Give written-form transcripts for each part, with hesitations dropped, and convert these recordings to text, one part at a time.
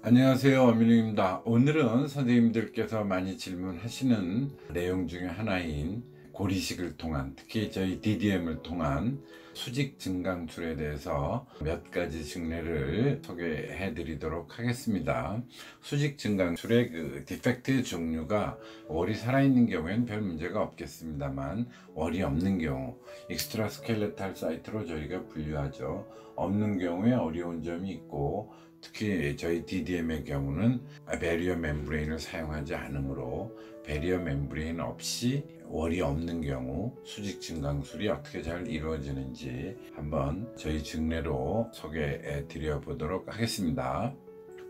안녕하세요, 어민우입니다. 오늘은 선생님들께서 많이 질문하시는 내용 중에 하나인 고리식을 통한, 특히 저희 DDM을 통한 수직 증강술에 대해서 몇 가지 증례를 소개해 드리도록 하겠습니다. 수직 증강술의 디펙트 종류가 월이 살아있는 경우에는 별 문제가 없겠습니다만, 월이 없는 경우, 익스트라 스켈레탈 사이트로 저희가 분류하죠. 없는 경우에 어려운 점이 있고, 특히 저희 DDM의 경우는 배리어 멤브레인을 사용하지 않으므로 배리어 멤브레인 없이 월이 없는 경우 수직 증강술이 어떻게 잘 이루어지는지 한번 저희 증례로 소개해 드려 보도록 하겠습니다.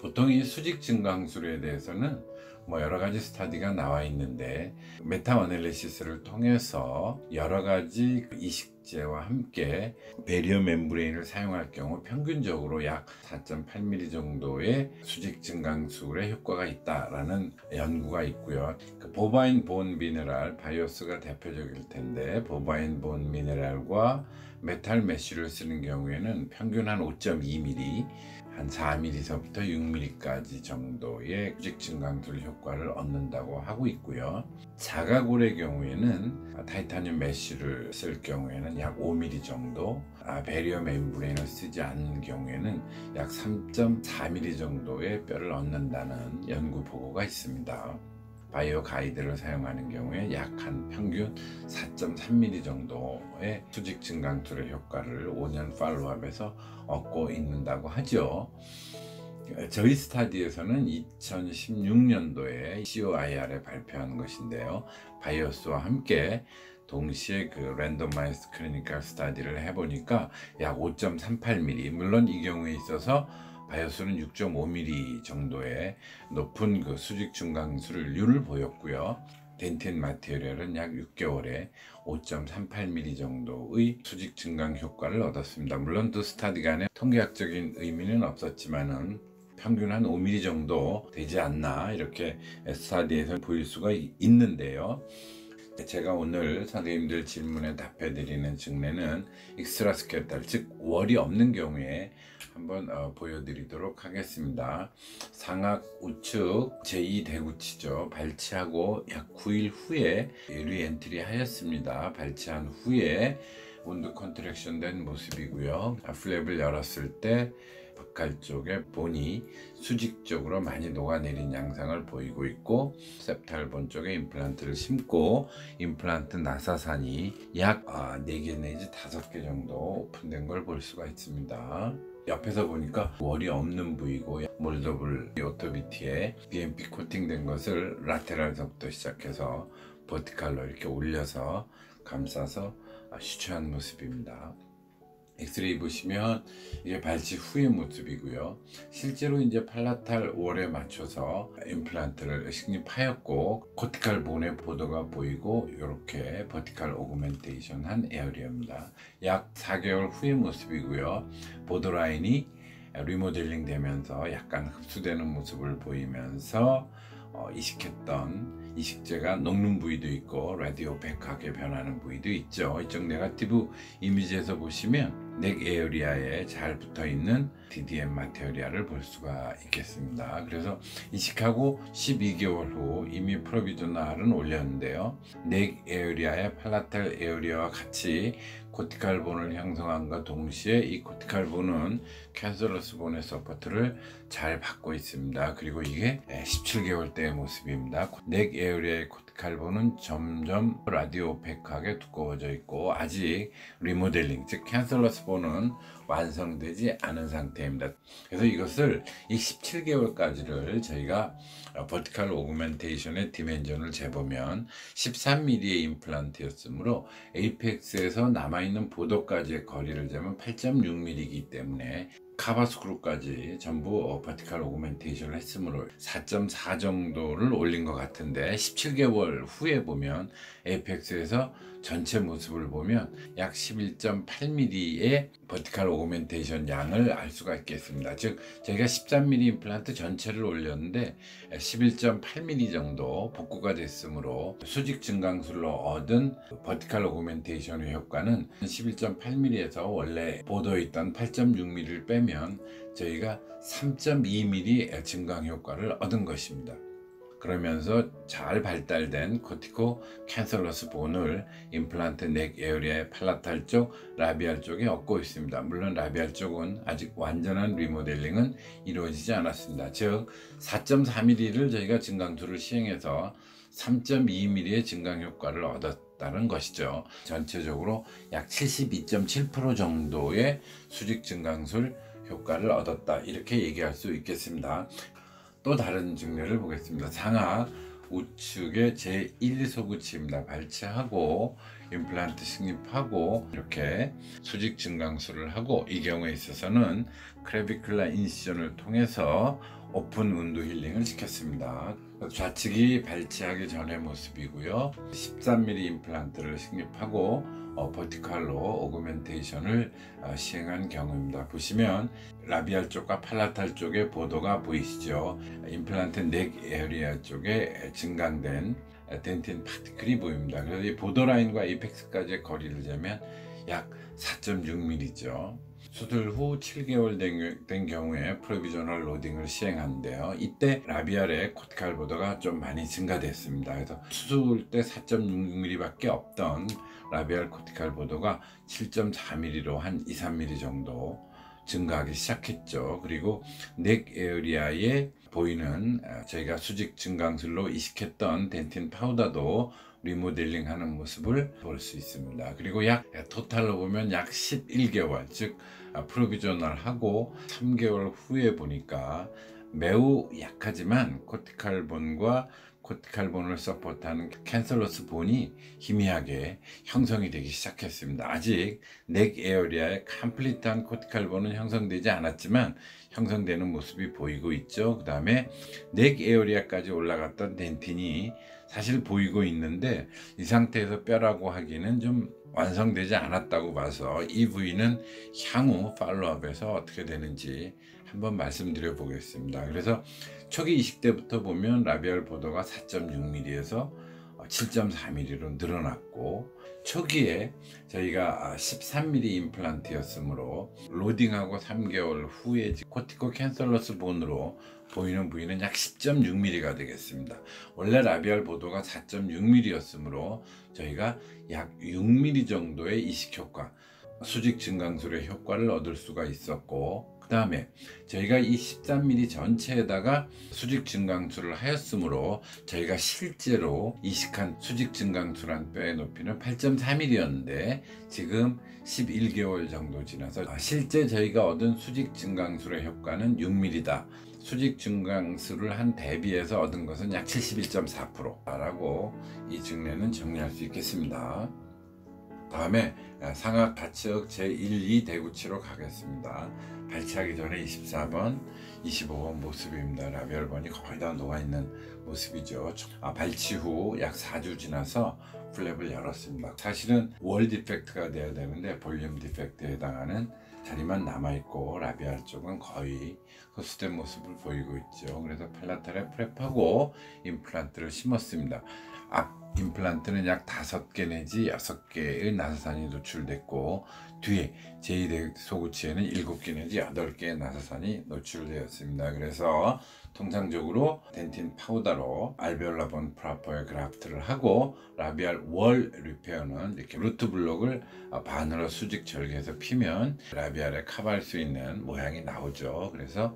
보통 이 수직 증강술에 대해서는 여러 가지 스터디가 나와 있는데, 메타 어널리시스를 통해서 여러 가지 이식제와 함께 배리어 멤브레인을 사용할 경우 평균적으로 약 4.8mm 정도의 수직 증강술의 효과가 있다라는 연구가 있고요. 보바인 본 미네랄 바이오스가 대표적일 텐데, 보바인 본 미네랄과 메탈 메쉬를 쓰는 경우에는 평균 한 5.2mm, 한 4mm서부터 6mm까지 정도의 수직 증강술 효과를 얻는다고 하고 있고요. 자가골의 경우에는 타이타늄 메쉬를 쓸 경우에는 약 5mm 정도, 배리어 멤브레인을 쓰지 않는 경우에는 약 3.4mm 정도의 뼈를 얻는다는 연구 보고가 있습니다. 바이오 가이드를 사용하는 경우에 약 한 평균 4.3mm 정도의 수직 증강술의 효과를 5년 팔로우업에서 얻고 있는다고 하죠. 저희 스타디에서는 2016년도에 COIR에 발표한 것인데요. 바이오스와 함께 동시에 랜덤마이즈드 클리니컬 스타디를 해보니까 약 5.38mm, 물론 이 경우에 있어서 바이오스는 6.5mm 정도의 높은 수직 증강술률을 보였고요. 덴틴 마테리얼은 약 6개월에 5.38mm 정도의 수직 증강 효과를 얻었습니다. 물론 두 스타디 간에 통계학적인 의미는 없었지만은 평균 한 5mm 정도 되지 않나, 이렇게 스타디에서 보일 수가 있는데요. 제가 오늘 선생님들 질문에 답해 드리는 증례는 익스트라 스켈레탈, 즉 월이 없는 경우에 한번 보여드리도록 하겠습니다. 상악 우측 제2대구치죠. 발치하고 약 9일 후에 리엔트리 하였습니다. 발치한 후에 운드 컨트랙션 된 모습이고요. 플랩을 열었을 때 바칼 쪽에 본이 수직적으로 많이 녹아내린 양상을 보이고 있고, septal 쪽에 임플란트를 심고 임플란트 나사산이 약 4개 내지 5개 정도 오픈된 걸 볼 수가 있습니다. 옆에서 보니까 월이 없는 부위고, 몰더블 오토비티에 BMP 코팅된 것을 라테랄서부터 시작해서 버티칼로 이렇게 올려서 감싸서 수출한 모습입니다. 엑스레이 보시면 이게 발치 후의 모습이고요. 실제로 이제 팔라탈 월에 맞춰서 임플란트를 식립하였고, 코티칼 본의 보도가 보이고, 이렇게 버티칼 오그멘테이션 한 에어리어입니다. 약 4개월 후의 모습이고요. 보더라인이 리모델링 되면서 약간 흡수되는 모습을 보이면서 이식했던 이식제가 녹는 부위도 있고 라디오백하게 변하는 부위도 있죠. 이쪽 네거티브 이미지에서 보시면 넥 에어리아에 잘 붙어있는 DDM 마테리얼을 볼 수가 있겠습니다. 그래서 이식하고 12개월 후 이미 프로비조날은 올렸는데요. 넥 에어리아의 팔라탈 에어리아와 같이 코티칼 본을 형성함과 동시에 이 코티칼 본은 캔서러스 본의 서포트를 잘 받고 있습니다. 그리고 이게 17개월 때의 모습입니다. 넥 에어리아의 코티칼 본은 점점 라디오백하게 두꺼워져 있고, 아직 리모델링, 즉 캔서러스 본은 완성되지 않은 상태입니다. 그래서 이것을 이 17개월까지를 저희가 버티칼 오그멘테이션의 디멘전을 재보면 13mm의 임플란트였으므로 에이펙스에서 남아있는 보도까지의 거리를 재면 8.6mm이기 때문에 카바스크루까지 전부 버티칼 오그멘테이션을 했으므로 4.4 정도를 올린 것 같은데, 17개월 후에 보면 에이펙스에서 전체 모습을 보면 약 11.8mm의 버티칼 오그멘테이션 양을 알 수가 있겠습니다. 즉 저희가 13mm 임플란트 전체를 올렸는데 11.8mm 정도 복구가 됐으므로 수직 증강술로 얻은 버티칼 오그멘테이션의 효과는 11.8mm에서 원래 보도에 있던 8.6mm를 빼면 하면 저희가 3.2mm 증강 효과를 얻은 것입니다. 그러면서 잘 발달된 코티코 캔설러스 본을 임플란트 넥 에어리아의 팔라탈 쪽, 라비알 쪽에 얻고 있습니다. 물론 라비알 쪽은 아직 완전한 리모델링은 이루어지지 않았습니다. 즉 4.4mm를 저희가 증강술을 시행해서 3.2mm의 증강 효과를 얻었다는 것이죠. 전체적으로 약 72.7% 정도의 수직 증강술 효과를 얻었다, 이렇게 얘기할 수 있겠습니다. 또 다른 증례를 보겠습니다. 상하 우측의 제1소구치입니다. 발치하고 임플란트 식립하고 이렇게 수직 증강술을 하고, 이 경우에 있어서는 크레비클라 인시전을 통해서 오픈 운도 힐링을 시켰습니다. 좌측이 발치하기 전의 모습이고요. 13mm 임플란트를 식립하고 버티컬로 오그멘테이션을 시행한 경우입니다. 보시면 라비알 쪽과 팔라탈 쪽의 보도가 보이시죠. 임플란트 넥 에어리아 쪽에 증강된 덴틴 파티클이 보입니다. 그래서 이 보더라인과 이펙스까지의 거리를 재면 약 4.6mm죠. 수술 후 7개월 된 경우에 프로비저널 로딩을 시행하는데요. 이때 라비알의 코티칼 보도가 좀 많이 증가됐습니다. 그래서 수술 때 4.6mm 밖에 없던 라비알 코티칼 보도가 7.4mm로 한 2, 3mm 정도 증가하기 시작했죠. 그리고 넥 에어리아에 보이는 저희가 수직 증강술로 이식했던 덴틴 파우더도 리모델링 하는 모습을 볼 수 있습니다. 그리고 약 토탈로 보면 약 11개월, 즉 프로비저널 하고 3개월 후에 보니까 매우 약하지만 코티칼본과 코티칼본을 서포트하는 캔설러스 본이 희미하게 형성이 되기 시작했습니다. 아직 넥 에어리아에 컴플리트한 코티칼본은 형성되지 않았지만 형성되는 모습이 보이고 있죠. 그 다음에 넥 에어리아까지 올라갔던 덴틴이 사실 보이고 있는데 이 상태에서 뼈라고 하기는 좀 완성되지 않았다고 봐서 이 부위는 향후 팔로업에서 어떻게 되는지 한번 말씀드려 보겠습니다. 그래서 초기 이식 때부터 보면 라비알 보도가 4.6mm에서 7.4mm로 늘어났고, 초기에 저희가 13mm 임플란트였으므로 로딩하고 3개월 후에 코티코 캔설러스 본으로 보이는 부위는 약 10.6mm가 되겠습니다. 원래 라비알 보도가 4.6mm였으므로 저희가 약 6mm 정도의 이식 효과, 수직 증강술의 효과를 얻을 수가 있었고, 그 다음에 저희가 이 13mm 전체에다가 수직 증강술을 하였으므로 저희가 실제로 이식한 수직 증강술한 뼈의 높이는 8.3mm였는데 지금 11개월 정도 지나서 실제 저희가 얻은 수직 증강술의 효과는 6mm다. 수직 증강술을 한 대비해서 얻은 것은 약 71.4%라고 이 증례는 정리할 수 있겠습니다. 다음에 상하 가측 제1, 2 대구치로 가겠습니다. 발치하기 전에 24번, 25번 모습입니다. 라비알본이 거의 다 녹아있는 모습이죠. 발치 후 약 4주 지나서 플랩을 열었습니다. 사실은 월 디펙트가 돼야 되는데 볼륨 디펙트에 해당하는 자리만 남아있고 라비알 쪽은 거의 흡수된 모습을 보이고 있죠. 그래서 팔라탈에 프랩하고 임플란트를 심었습니다. 앞 임플란트는 약 5개 내지 6개의 나사산이 노출됐고, 뒤에 제2대 소구치에는 7개 내지 8개의 나사산이 노출되었습니다. 그래서 통상적으로 덴틴 파우더로 알베올라본 프라퍼에 그라프트를 하고, 라비알 월 리페어는 이렇게 루트 블록을 반으로 수직 절개해서 피면 라비알에 커버할 수 있는 모양이 나오죠. 그래서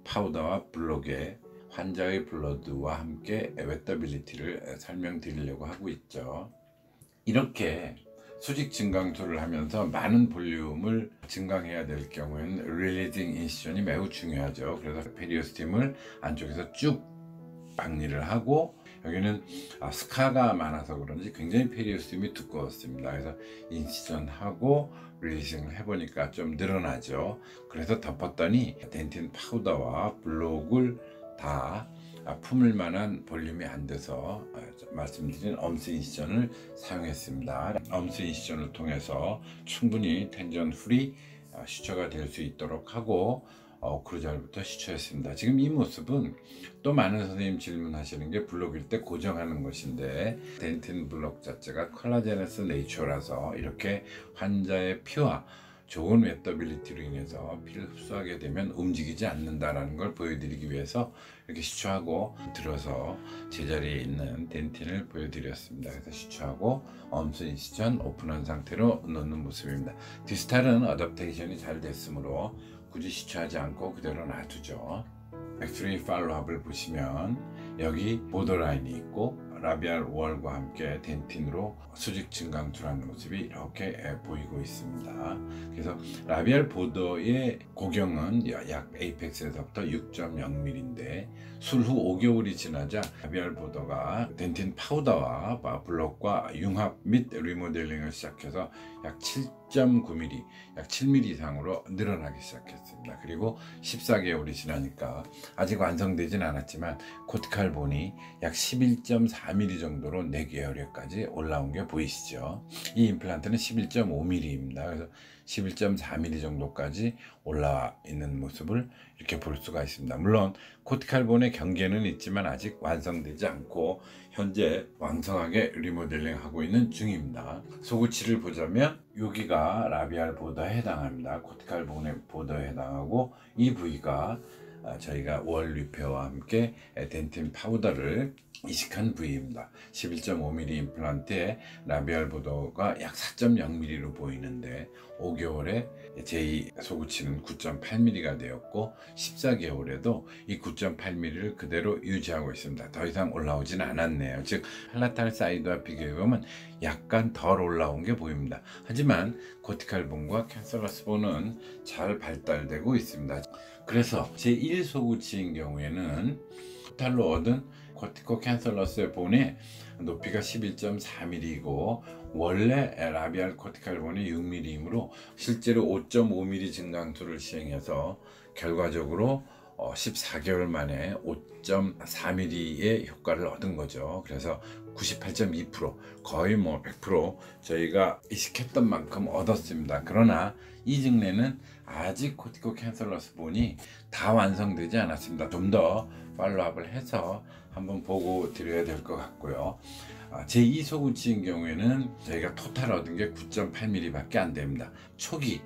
파우더와 블록에 환자의 블러드와 함께 웨터빌리티를 설명드리려고 하고 있죠. 이렇게 수직 증강술을 하면서 많은 볼륨을 증강해야 될 경우에는 릴리징 인시전이 매우 중요하죠. 그래서 페리오스팀을 안쪽에서 쭉 박리를 하고, 여기는 스카가 많아서 그런지 굉장히 페리오스팀이 두꺼웠습니다. 그래서 인시전하고 릴리징을 해보니까 좀 늘어나죠. 그래서 덮었더니 덴틴 파우더와 블록을 다 품을 만한 볼륨이 안 돼서 말씀드린 엄스 인시전을 사용했습니다. 엄스 인시전을 통해서 충분히 텐전 프리 시초가 될 수 있도록 하고 오클루절부터 시초했습니다. 지금 이 모습은 또 많은 선생님 질문하시는 게 블록일 때 고정하는 것인데, 덴틴 블록 자체가 콜라제너스 네이처라서 이렇게 환자의 피와 좋은 웨더빌리티로 인해서 피를 흡수하게 되면 움직이지 않는다라는 걸 보여드리기 위해서 이렇게 시추하고 들어서 제자리에 있는 덴틴을 보여드렸습니다. 그래서 시추하고 엄수 인시전 오픈한 상태로 넣는 모습입니다. 디스탈은 어댑테이션이 잘 됐으므로 굳이 시추하지 않고 그대로 놔두죠. 엑스레이 팔로우업을 보시면 여기 보더라인이 있고 라비알 월과 함께 덴틴으로 수직 증강출하는 모습이 이렇게 보이고 있습니다. 그래서 라비알 보더의 고경은 약 에이펙스에서부터 6.0mm인데 술 후 5개월이 지나자 라비알 보더가 덴틴 파우더와 블록과 융합 및 리모델링을 시작해서 약 7.9mm, 약 7mm 이상으로 늘어나기 시작했습니다. 그리고 14개월이 지나니까 아직 완성되진 않았지만 코티칼 본이 약 11.4mm 정도로 4개월에까지 올라온 게 보이시죠? 이 임플란트는 11.5mm입니다. 그래서 11.4mm 정도까지 올라와 있는 모습을 이렇게 볼 수가 있습니다. 물론 코티칼 본의 경계는 있지만 아직 완성되지 않고 현재 왕성하게 리모델링 하고 있는 중입니다. 소구치를 보자면 여기가 라비알 보더에 해당합니다. 코티칼 본의 보더에 해당하고 이 부위가 저희가 월 리페어와 함께 덴틴 파우더를 이식한 부위입니다. 11.5mm 임플란트에 라비알 보더가 약 4.0mm로 보이는데 5개월에 제2 소구치는 9.8mm가 되었고 14개월에도 이 9.8mm를 그대로 유지하고 있습니다. 더 이상 올라오진 않았네요. 즉 팔라탈 사이드와 비교해보면 약간 덜 올라온 게 보입니다. 하지만 코티칼 본과 캔서러스 본은 잘 발달되고 있습니다. 그래서 제1 소구치인 경우에는 토탈로 얻은 코티코 캔서러스의 본의 높이가 11.4mm이고 원래 라비알 코티칼 본이 6mm이므로 실제로 5.5mm 증강술을 시행해서 결과적으로 14개월 만에 5.4mm의 효과를 얻은 거죠. 그래서 98.2% 거의 100% 저희가 이식했던 만큼 얻었습니다. 그러나 이 증례는 아직 코티코 캔서러스 본이 다 완성되지 않았습니다. 좀 더 팔로우업을 해서 한번 보고 드려야 될 것 같고요. 제2 소구치인 경우에는 저희가 토탈 얻은 게 9.8mm 밖에 안 됩니다. 초기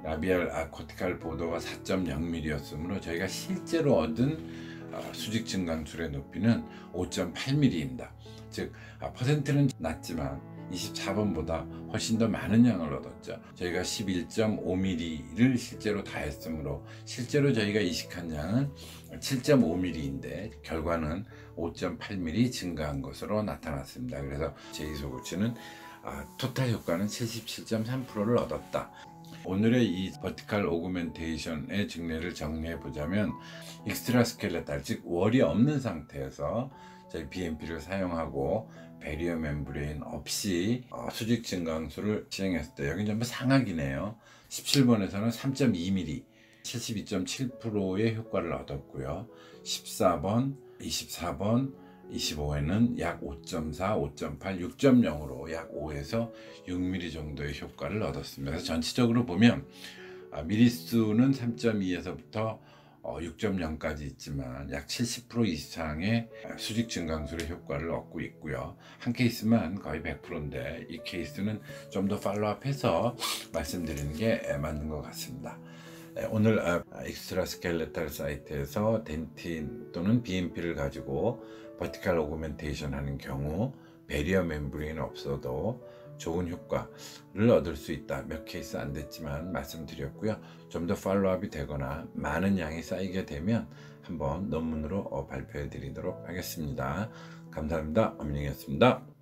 라비알 코티칼 보더가 4.0mm였으므로 저희가 실제로 얻은 수직 증강술의 높이는 5.8mm입니다. 즉 퍼센트는 낮지만 24번보다 훨씬 더 많은 양을 얻었죠. 저희가 11.5mm를 실제로 다 했으므로 실제로 저희가 이식한 양은 7.5mm인데 결과는 5.8mm 증가한 것으로 나타났습니다. 그래서 제2소구치는 토탈 효과는 77.3%를 얻었다. 오늘의 이 버티칼 오그멘테이션의 증례를 정리해 보자면 익스트라 스켈레탈, 즉 월이 없는 상태에서 저희 BMP를 사용하고 베리어 멤브레인 없이 수직 증강술을 시행했을 때 여기 전부 상악이네요. 17번에서는 3.2mm 72.7%의 효과를 얻었고요. 14번, 24번, 25에는 약 5.4, 5.8, 6.0으로 약 5에서 6mm 정도의 효과를 얻었습니다. 그래서 전체적으로 보면 미리수는 3.2에서부터 6.0까지 있지만 약 70% 이상의 수직 증강술의 효과를 얻고 있고요. 한 케이스만 거의 100%인데 이 케이스는 좀 더 팔로우업해서 말씀드리는 게 맞는 것 같습니다. 오늘 익스트라 스켈레탈 사이트에서 덴틴 또는 BMP를 가지고 버티칼 오그멘테이션 하는 경우 베리어 멤브레인 없어도 좋은 효과를 얻을 수 있다. 몇 케이스 안 됐지만 말씀드렸고요. 좀 더 팔로우업이 되거나 많은 양이 쌓이게 되면 한번 논문으로 발표해 드리도록 하겠습니다. 감사합니다. 엄영이었습니다.